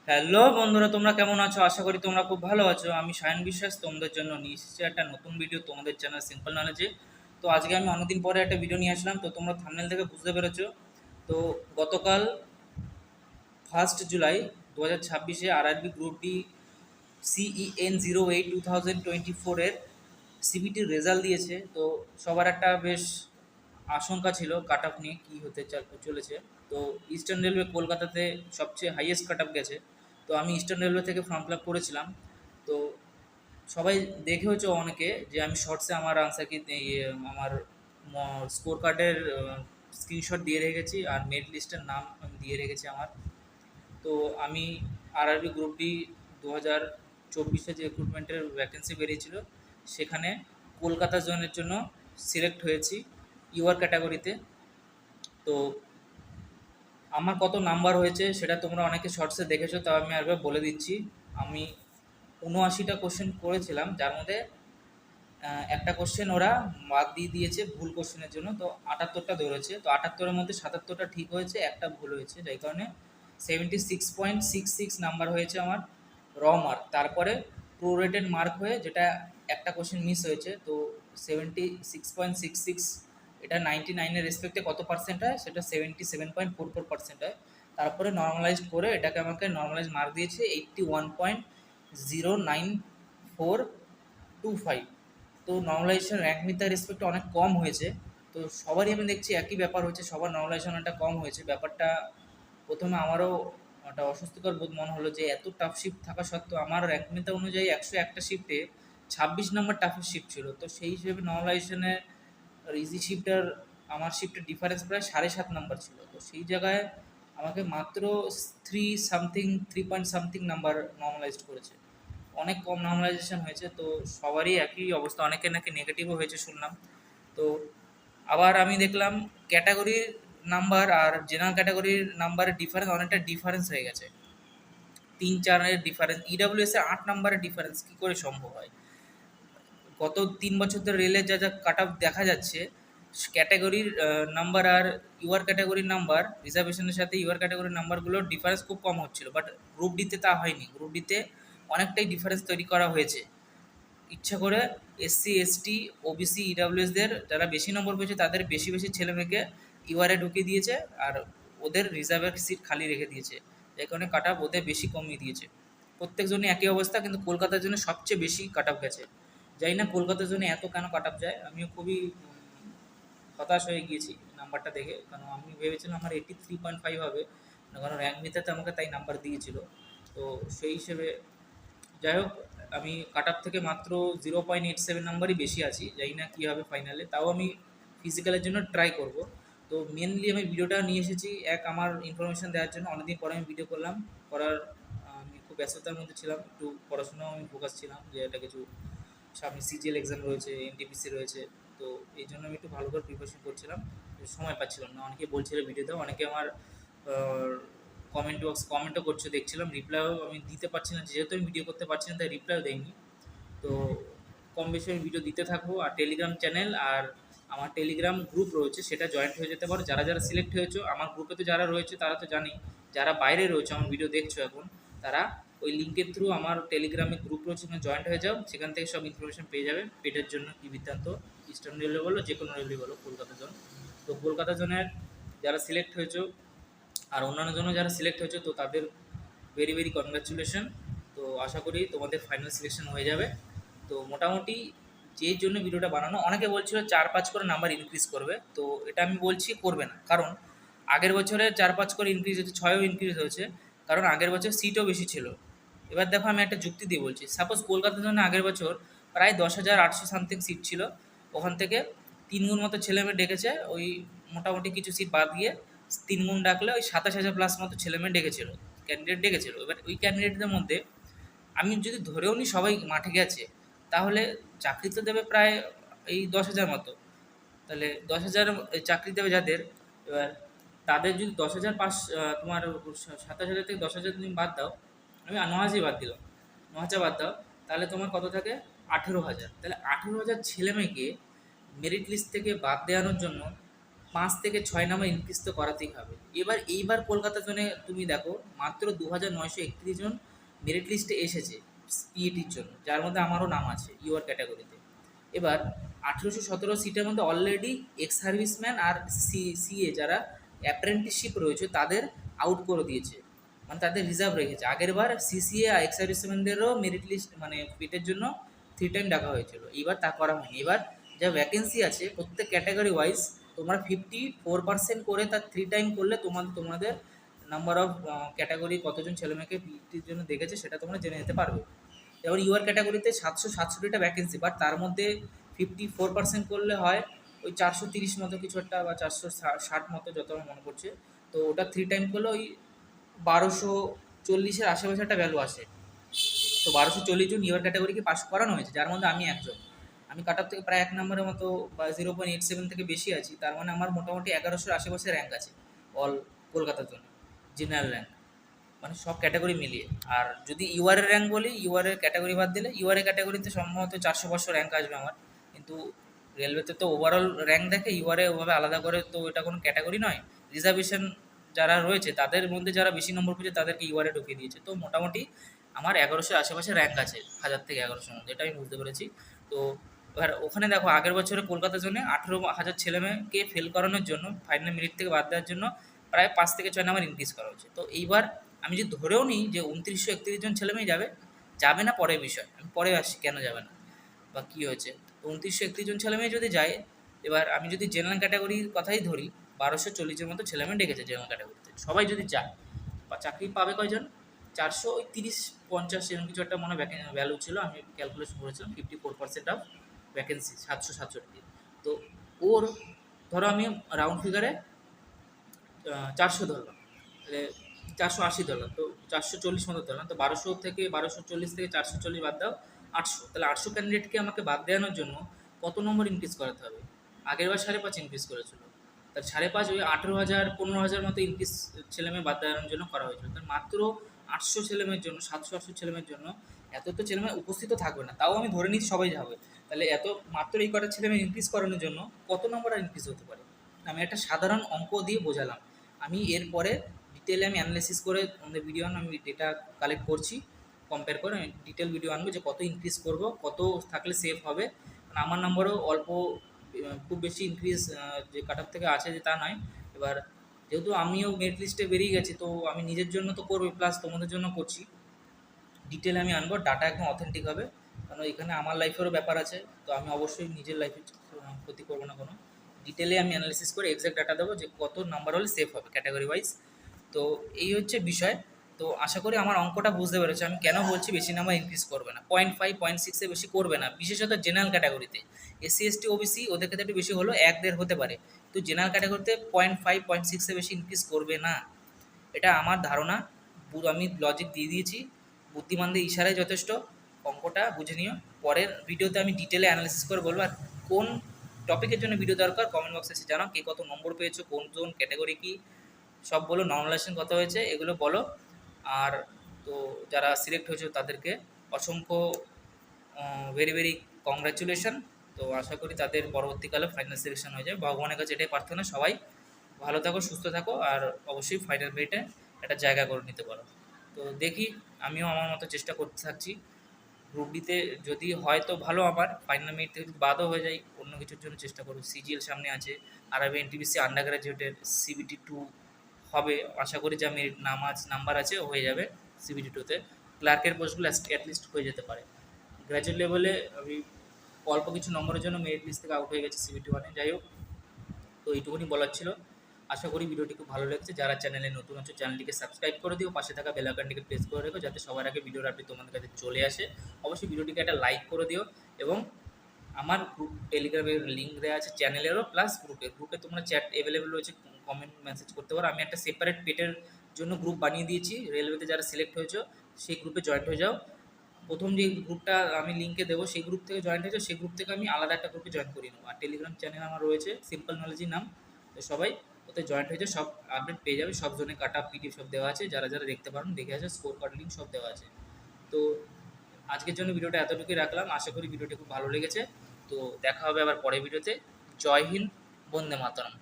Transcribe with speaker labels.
Speaker 1: Hello বন্ধুরা, তোমরা কেমন আছো? আশা করি তোমরা খুব ভালো আছো। আমি সায়ন বিশ্বাস তোমাদের জন্য নিয়ে এসেছি একটা নতুন ভিডিও তোমাদের চ্যানেল সিম্পল নলেজে। তো আজকে আমি অনেকদিন পরে একটা ভিডিও নিয়ে আসলাম। তো তোমরা থাম্বনেল থেকে বুঝতে পেরেছো। তো গতকাল 1 July 2026 RRB group D CEN08 2024 সিবিটির রেজাল্ট দিয়েছে। তো সবার একটা বেশ আশঙ্কা ছিল কাট অফ নিয়ে কী হতে চলেছে। তো ইস্টার্ন রেলওয়ে কলকাতাতে সবচেয়ে হাইয়েস্ট কাট অফ গেছে। তো আমি ইস্টার্ন রেলওয়ে থেকে ফর্ম ফিল আপ করেছিলাম। তো সবাই দেখে হচ্ছে অনেকে যে আমি শর্টসে আমার আনসার কি আমার স্কোর কার্ডের স্ক্রিনশট দিয়ে রেখেছি আর মেরিট লিস্টের নাম আমি দিয়ে রেখেছি আমার। তো আমি আরআরবি গ্রুপ ডি 2024 যে রিক্রুটমেন্টের ভ্যাকেন্সি বেরিয়েছিল সেখানে কলকাতা জোনের জন্য সিলেক্ট হয়েছি ইউআর ক্যাটাগরিতে। তো আমার কত নাম্বার হয়েছে সেটা তোমরা অনেকে শর্টসে দেখেছো, তাও আমি আরেকবার বলে দিচ্ছি। আমি 79টা কোশ্চেন করেছিলাম, যার মধ্যে একটা কোশ্চেন ওরা বাদ দিয়ে দিয়েছে ভুল কোশ্চেনের জন্য। তো 78টা ধরেছে। তো 78-এর মধ্যে 77টা ঠিক হয়েছে, একটা ভুল হয়েছে, যাই কারণে 76.66 নাম্বার হয়েছে আমার র মার্ক। তারপরে প্রোরেটেড মার্ক হয়ে যেটা একটা কোশ্চেন মিস হয়েছে, তো 76.66 এটা 99-এর রেসপেক্টে কত পার্সেন্ট হয় সেটা 77.44% হয়। তারপরে নর্মালাইজড করে এটাকে আমাকে নর্মালাইজ মার্ক দিয়েছে 81.099425। তো নর্মালাইজেশন র্যাঙ্ক মিটার রেসপেক্টে অনেক কম হয়েছে। তো সবারই আমি দেখছি একই ব্যাপার হচ্ছে, সবার নর্মালাইজেশন একটা কম হয়েছে। ব্যাপারটা প্রথমে আমারও একটা অস্বস্তিকর বোধ মনে হলো যে এত টাফ শিফট থাকা সত্ত্বেও আমার র্যাঙ্ক মিটার অনুযায়ী 101টা শিফটে 26 নম্বর টাফের শিফট ছিল। তো সেই হিসেবে নর্মালাইজেশনের আর ইজি শিফটার আমার শিফটের ডিফারেন্স প্রায় 7.5 নাম্বার ছিল। তো সেই জায়গায় আমাকে মাত্র 3 পয়েন্ট নাম্বার নর্মালাইজড করেছে, অনেক কম নর্মালাইজেশন হয়েছে। তো সবারই একই অবস্থা, অনেকে নাকি নেগেটিভও হয়েছে শুনলাম। তো আবার আমি দেখলাম ক্যাটাগরির নাম্বার আর জেনারেল ক্যাটাগরির নাম্বারের অনেকটা ডিফারেন্স হয়ে গেছে, 3-4-এর ডিফারেন্স। ইডাব্লিউএস এ 8 নাম্বারের ডিফারেন্স কী করে সম্ভব হয়? গত 3 বছর ধরে রেলের যা যা কাট অফ দেখা যাচ্ছে, ক্যাটাগরির নাম্বার আর ইউআর ক্যাটাগরির নাম্বার, রিজার্ভেশনের সাথে ইউআর ক্যাটাগরির নাম্বারগুলোর ডিফারেন্স খুব কম হচ্ছিল, বাট গ্রুপ ডিতে তা হয়নি। গ্রুপ ডিতে অনেকটাই ডিফারেন্স তৈরি করা হয়েছে ইচ্ছা করে। এসসি এসটি ওবিসি ইডাব্লিউএসদের যারা বেশি নম্বর পেয়েছে তাদের বেশি বেশি ছেলেমেয়েকে ইউআরে ঢুকিয়ে দিয়েছে আর ওদের রিজার্ভের সিট খালি রেখে দিয়েছে, যার কারণে কাট অফ ওদের বেশি কমিয়ে দিয়েছে। প্রত্যেকজনই একই অবস্থা, কিন্তু কলকাতার জন্য সবচেয়ে বেশি কাট অফ গেছে। জানি না কলকাতার জন্য এত কেন কাট অফ যায়। আমিও খুবই হতাশ হয়ে গিয়েছি নাম্বারটা দেখে, কারণ আমি ভেবেছিলাম আমার 83.5 হবে, কারণ র্যাঙ্ক মিটারতে আমাকে তাই নাম্বার দিয়েছিল। তো সেই হিসেবে যাই হোক, আমি কাট অফ থেকে মাত্র 0.87 নাম্বারই বেশি আছি। জানি না কী হবে ফাইনালে, তাও আমি ফিজিক্যালের জন্য ট্রাই করব। তো মেনলি আমি ভিডিওটা নিয়ে এসেছি আমার ইনফরমেশান দেওয়ার জন্য। অনেকদিন পরে আমি ভিডিও করলাম, আমি খুব ব্যস্ততার মধ্যে ছিলাম, একটু পড়াশোনাও আমি ফোকাস ছিলাম যে এটা কিছু সামনে সিজিএল এক্সাম রয়েছে, এনটিপিসি রয়েছে। তো এই জন্য আমি একটু ভালো করে প্রিপারেশন করছিলাম, সময় পাচ্ছিলাম না। অনেকে বলছিল ভিডিওতেও, অনেকে আমার কমেন্টও করছে, দেখছিলাম, রিপ্লাইও আমি দিতে পারছি না, যেহেতু আমি ভিডিও করতে পারছি না তাই রিপ্লাইও দেয়নি। তো কম বেশি আমি ভিডিও দিতে থাকবো। আর টেলিগ্রাম চ্যানেল আর আমার টেলিগ্রাম গ্রুপ রয়েছে, সেটা জয়েন্ট হয়ে যেতে পারো। যারা যারা সিলেক্ট হয়েছো আমার গ্রুপে, তো যারা রয়েছে তারা তো জানি, যারা বাইরে রয়েছে আমার ভিডিও দেখছো এখন, তারা ওই লিঙ্কের থ্রু আমার টেলিগ্রামে গ্রুপ রয়েছে, সেখানে জয়েন্ট হয়ে যাও। সেখান থেকে সব ইনফরমেশন পেয়ে যাবে পেটের জন্য কী বৃত্তান্ত, ইস্টার্ন রেলওয়ে বলো, যে কোনো রেলওয়ে বলো, কলকাতা জোন। তো কলকাতা জোনের যারা সিলেক্ট হয়েছো আর অন্যান্য জন্য যারা সিলেক্ট হয়েছে, তো তাদের ভেরি ভেরি কনগ্রাচুলেশন। তো আশা করি তোমাদের ফাইনাল সিলেকশন হয়ে যাবে। তো মোটামুটি যেই জন্য ভিডিওটা বানানো, অনেকে বলছিল 4-5 করে নাম্বার ইনক্রিজ করবে, তো এটা আমি বলছি করবে না। কারণ আগের বছরে 4-5 করে ইনক্রিজ হয়েছে, 6ও ইনক্রিজ হয়েছে, কারণ আগের বছর সিটও বেশি ছিল। এবার দেখো আমি একটা যুক্তি দিয়ে বলছি, সাপোজ কলকাতার জন্য আগের বছর প্রায় 10,800 সামথিং সিট ছিল, ওখান থেকে 3 গুণ মতো ছেলেমেয়ে ডেকেছে, ওই মোটামুটি কিছু সিট বাদ দিয়ে 3 গুণ ডাকলে ওই 27,000 প্লাস মতো ছেলেমেয়ে ডেকেছিল, ক্যান্ডিডেট ডেকেছিল। এবার ওই ক্যান্ডিডেটদের মধ্যে আমি যদি ধরেও নিই সবাই মাঠে গেছে, তাহলে চাকরি তো দেবে প্রায় এই 10,000 মতো। তাহলে 10,000 চাকরি দেবে যাদের, এবার তাদের যদি 10,000 তোমার 27,000 থেকে 10,000 তুমি বাদ দাও, আমি 9,000 বাদ দিলাম, 9,000 বাদ দাও, তাহলে তোমার কত থাকে 18,000। তাহলে 18,000 ছেলেমেয়েকে মেরিট লিস্ট থেকে বাদ দেওয়ানোর জন্য 5 থেকে 6 নাম্বার ইনক্রিজ তো করাতেই হবে। এইবার কলকাতা জোনে তুমি দেখো মাত্র 2,931 জন মেরিট লিস্টে এসেছে পিএটির জন্য, যার মধ্যে আমারও নাম আছে ইউআর ক্যাটাগরিতে। এবার 1817 সিটের মধ্যে অলরেডি এক্স সার্ভিসম্যান আর সিএ যারা অ্যাপ্রেন্টিসশিপ রয়েছে তাদের আউট করে দিয়েছে, মানে তাদের রিজার্ভ রেখেছে। আগের বার সিসিএ আর এক্স সার্ভিসম্যানদেরও মেরিট লিস্ট মানে পিটের জন্য 3 টাইম ডাকা হয়েছিল, এবার তা করা হয়নি। এবার যা ভ্যাকেন্সি আছে প্রত্যেক ক্যাটাগরি ওয়াইজ তোমরা 54% করে তার 3 টাইম করলে তোমাদের নাম্বার অফ ক্যাটাগরি কতজন ছেলেমেয়েকে পিটির জন্য দেখেছে সেটা তোমরা জেনে নিতে পারবে। এবার ইউআর ক্যাটাগরিতে 767টা ভ্যাকেন্সি, বাট তার মধ্যে 54% করলে হয় ওই 430 মতো কিছু একটা বা 460 মতো যত আমার মনে পড়ছে। তো ওটা 3 টাইম করলে ওই 1240-এর আশেপাশে একটা ভ্যালু আসে। তো 1240 জন ইউআর ক্যাটাগরিকে পাস করানো হয়েছে, যার মধ্যে আমি একজন। আমি কাট অফ থেকে প্রায় 1 নম্বরের মতো বা 0.87 থেকে বেশি আছি, তার মানে আমার মোটামুটি 1100-র আশেপাশে র্যাঙ্ক আছে অল কলকাতার জন্য, জেনারেল র্যাঙ্ক মানে সব ক্যাটাগরি মিলিয়ে। আর যদি ইউআর র্যাঙ্ক বলি, ইউআর ক্যাটাগরি বাদ দিলে ইউআর ক্যাটাগরিতে সম্ভবত 400-500 র্যাঙ্ক আসবে আমার। কিন্তু রেলওয়েতে তো ওভারঅল র্যাঙ্ক দেখে, ইউআরে ওভাবে আলাদা করে তো এটা কোনো ক্যাটাগরি নয়। রিজার্ভেশন যারা রয়েছে তাদের মধ্যে যারা বেশি নম্বর পেয়েছে তাদেরকে ইউআরে ঢুকিয়ে দিয়েছে। তো মোটামুটি আমার 1100-র আশেপাশে র্যাঙ্ক আছে, 1000 থেকে 1100-র মধ্যে, এটা আমি বুঝতে পেরেছি। তো এবার ওখানে দেখো আগের বছরে কলকাতার জন্য 18,000 ছেলেমেয়েকে ফেল করানোর জন্য, ফাইনাল মেরিট থেকে বাদ দেওয়ার জন্য প্রায় 5 থেকে 6 নাম্বার ইনক্রিজ করা হয়েছে। তো এইবার আমি যদি ধরেও নিই যে 2931 জন ছেলেমেয়ে যাবে না পরের বিষয়, আমি পরে আসছি কেন যাবে না বা কী হয়েছে। তো 2931 জন ছেলেমেয়ে যদি যায়, এবার আমি যদি জেনারেল ক্যাটাগরির কথাই ধরি, 1240-এর মতো ছেলেমেয়ে ডেকেছে জেনারেল ক্যাটাগরিতে। সবাই যদি যায় বা চাকরি পাবে কয়জন, 430-50 এরকম কিছু একটা মনে ভ্যালু ছিল, আমি ক্যালকুলেশন করেছিলাম। 54% অফ ভ্যাকেন্সি 767। তো ওর ধরো আমি রাউন্ড ফিগারে 400 ধরলাম, তাহলে 480 ধরলাম, তো 440 মতো ধরলাম। তো 1240 থেকে 440 বাদ দাও 800, তাহলে 800 ক্যান্ডিডেটকে আমাকে বাদ দেওয়ানোর জন্য কত নম্বর ইনক্রিজ করাতে হবে? আগের বার 5.5 ইনক্রিজ করেছিল, তার 5.5 ওই 18,000 15,000 মতো ইনক্রিজ ছেলেমেয়ে বাদ দেওয়ানোর জন্য করা হয়েছিল। তার মাত্র 800 ছেলেমেয়ের জন্য, 700-800 ছেলেমেয়ের জন্য এত তো ছেলেমেয়ে উপস্থিত থাকবে না, তাও আমি ধরে নিচ্ছি সবাই যাবে। তাহলে এত মাত্র এই কটা ছেলেমেয়ে ইনক্রিজ করানোর জন্য কত নম্বর আর ইনক্রিজ হতে পারে? আমি একটা সাধারণ অঙ্ক দিয়ে বোঝালাম। আমি এরপরে ডিটেলে আমি অ্যানালাইসিস করে আমাদের ভিডিও আমি ডেটা কালেক্ট করছি, কম্পেয়ার করে আমি ডিটেল ভিডিও আনবো যে কত ইনক্রিজ করব, কত থাকলে সেফ হবে। কারণ আমার নম্বরও অল্প, খুব বেশি ইনক্রিজ যে কাট অফ থেকে আছে যে তা নয়। এবার যেহেতু আমিও মেরিট লিস্টে বেরিয়ে গেছি, তো আমি নিজের জন্য তো করবো, প্লাস তোমাদের জন্য করছি। ডিটেলে আমি আনবো, ডাটা একদম অথেন্টিক হবে, কারণ এখানে আমার লাইফেরও ব্যাপার আছে। তো আমি অবশ্যই নিজের লাইফে ক্ষতি করবো না কোনো। ডিটেলে আমি অ্যানালিসিস করে এক্সাক্ট ডাটা দেবো যে কত নাম্বার হলে সেফ হবে ক্যাটাগরি ওয়াইজ। তো এই হচ্ছে বিষয়। তো আশা করি আমার অঙ্কটা বুঝতে পেরেছো আমি কেন বলছি বেশি নাম্বার ইনক্রিজ করবে না, 0.5 0.6 বেশি করবে না, বিশেষত জেনারেল ক্যাটাগরিতে। এসসি এসটি ওবিসি ওদের ক্ষেত্রে একটু বেশি হলো, 1-1.5 হতে পারে, তো জেনারেল ক্যাটাগরিতে 0.5 0.6 বেশি ইনক্রিজ করবে না, এটা আমার ধারণা। আমি লজিক দিয়ে দিয়েছি, বুদ্ধিমানদের ইশারায় যথেষ্ট। অঙ্কটা বুঝে নিও, পরের ভিডিওতে আমি ডিটেলে অ্যানালিসিস করে বলবো। আর কোন টপিকের জন্য ভিডিও দরকার কমেন্ট বক্সে এসে জানাও, কে কত নম্বর পেয়েছো, কোন জোন ক্যাটাগরি কী সব বলো, নর্মালাইজেশন কত হয়েছে এগুলো বলো। আর তো যারা সিলেক্ট হয়েছে তাদেরকে অসংখ্য ভেরি ভেরি কংগ্রাচুলেশন। তো আশা করি তাদের পরবর্তীকালে ফাইনাল সিলেকশন হয়ে যায়। ভগবানের কাছে এটাই প্রার্থনা, সবাই ভালো থাকো, সুস্থ থাকো, আর অবশ্যই ফাইনাল মেরিটে একটা জায়গা করে নিতে পারো। তো দেখি, আমিও আমার মতো চেষ্টা করতে থাকছি। গ্রুপ ডিতে যদি হয় তো ভালো, আমার ফাইনাল মেরিট থেকে যদি বাদও হয়ে যায় অন্য কিছুর জন্য চেষ্টা করব। সিজিএল সামনে আছে, আর আমি এনটিপিসি আন্ডার গ্র্যাজুয়েটের সিবিটি 2 হবে, আশা করি যা মেরিট নাম্বার আছে হয়ে যাবে সিবিটি 2-তে। ক্লার্কের পোস্টগুলো অ্যাটলিস্ট হয়ে যেতে পারে। গ্র্যাজুয়েট লেভেলে আমি অল্প কিছু নম্বরের জন্য মেরিট লিস্ট থেকে আউট হয়ে গেছে সিবিটি 1-এ। যাই হোক, তো এইটুকুনি বলার ছিল। আশা করি ভিডিওটি খুব ভালো লেগেছে। যারা চ্যানেলে নতুন আছো চ্যানেলটিকে সাবস্ক্রাইব করে দিও, পাশে থাকা বেল আইকনটিকে প্রেস করে রেখো যাতে সবার আগে ভিডিওর আপডেট তোমাদের কাছে চলে আসে। অবশ্যই ভিডিওটিকে একটা লাইক করে দিও, এবং আমার গ্রুপ টেলিগ্রামের লিঙ্ক দেওয়া আছে চ্যানেলেরও, প্লাস গ্রুপে তোমরা চ্যাট অ্যাভেলেবেল রয়েছে, কমেন্ট মেসেজ করতে পারো। আমি একটা সেপারেট পেটের জন্য গ্রুপ বানিয়ে দিয়েছি, রেলওয়েতে যারা সিলেক্ট হয়েছো সেই গ্রুপে জয়েন্ট হয়ে যাও। প্রথম যে গ্রুপটা আমি লিঙ্কে দেবো সেই গ্রুপ থেকে জয়েন্ট হয়ে যাও, সেই গ্রুপ থেকে আমি আলাদা একটা গ্রুপে জয়েন করিয়ে নেবো। আর টেলিগ্রাম চ্যানেল আমার রয়েছে সিম্পল নলেজই নাম, তো সবাই ওতে জয়েন্ট হয়ে যায়, সব আপডেট পেয়ে যাবে। সব জনে কাটা পিডিএফ সব দেওয়া আছে, যারা যারা দেখতে পারেন দেখে আছে, স্কোর কার্ড লিঙ্ক সব দেওয়া আছে। তো আজকের জন্য ভিডিওটা এতটুকুই রাখলাম, আশা করি ভিডিওটি খুব ভালো লেগেছে। তো দেখা হবে আবার পরের ভিডিওতে। জয় হিন্দ, বন্দে মাতরম।